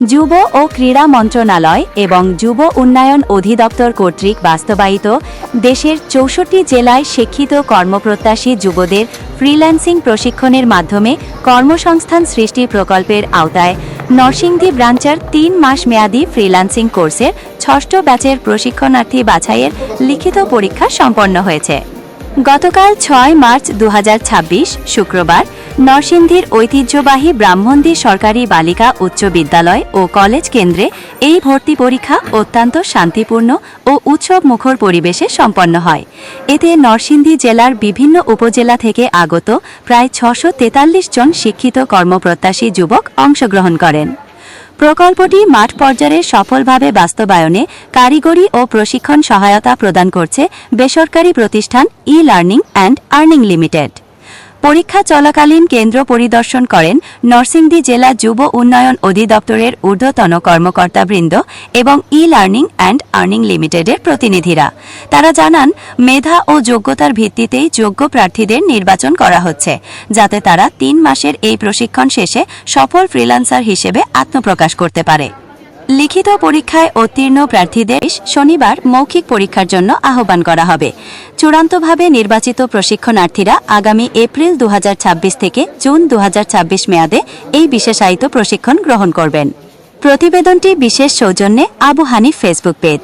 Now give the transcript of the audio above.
যুব ও ক্রীড়া মন্ত্রণালয় এবং যুব উন্নয়ন অধিদপ্তর কর্তৃক বাস্তবায়িত দেশের ৬৪ জেলায় শিক্ষিত কর্মপ্রত্যাশী যুবদের ফ্রিল্যান্সিং প্রশিক্ষণের মাধ্যমে কর্মসংস্থান সৃষ্টি প্রকল্পের আওতায় নরসিংদী ব্রাঞ্চের ৩ মাস মেয়াদী ফ্রিল্যান্সিং কোর্সের ৬ষ্ঠ ব্যাচের প্রশিক্ষণার্থী বাছাইয়ের লিখিত পরীক্ষা সম্পন্ন হয়েছে। গতকাল ৬ মার্চ ২০২৬ শুক্রবার নরসিংদীর ঐতিহ্যবাহী ব্রাহ্মণদী সরকারি বালিকা উচ্চ বিদ্যালয় ও কলেজ কেন্দ্রে এই ভর্তি পরীক্ষা অত্যন্ত শান্তিপূর্ণ ও উৎসব মুখর পরিবেশে সম্পন্ন হয়। এতে নরসিংদী জেলার বিভিন্ন উপজেলা থেকে আগত প্রায় ৬৪৩ জন শিক্ষিত কর্মপ্রত্যাশী যুবক অংশগ্রহণ করেন। প্রকল্পটি মাঠ পর্যায়ে সফলভাবে বাস্তবায়নে কারিগরি ও প্রশিক্ষণ সহায়তা প্রদান করছে বেসরকারি প্রতিষ্ঠান ই-লার্নিং অ্যান্ড আর্নিং লিমিটেড। পরীক্ষা চলাকালীন কেন্দ্র পরিদর্শন করেন নরসিংদী জেলা যুব উন্নয়ন অধিদপ্তরের ঊর্ধ্বতন কর্মকর্তাবৃন্দ এবং ই-লার্নিং অ্যান্ড আর্নিং লিমিটেডের প্রতিনিধিরা। তারা জানান, মেধা ও যোগ্যতার ভিত্তিতেই যোগ্য প্রার্থীদের নির্বাচন করা হচ্ছে, যাতে তারা ৩ মাসের এই প্রশিক্ষণ শেষে সফল ফ্রিল্যান্সার হিসেবে আত্মপ্রকাশ করতে পারে। লিখিত পরীক্ষায় উত্তীর্ণ প্রার্থীদের শনিবার মৌখিক পরীক্ষার জন্য আহ্বান করা হবে। চূড়ান্তভাবে নির্বাচিত প্রশিক্ষণার্থীরা আগামী এপ্রিল ২০২৬ থেকে জুন ২০২৬ মেয়াদে এই বিশেষায়িত প্রশিক্ষণ গ্রহণ করবেন। প্রতিবেদনটি বিশেষ সৌজন্যে আবু হানিফ ফেসবুক পেজ।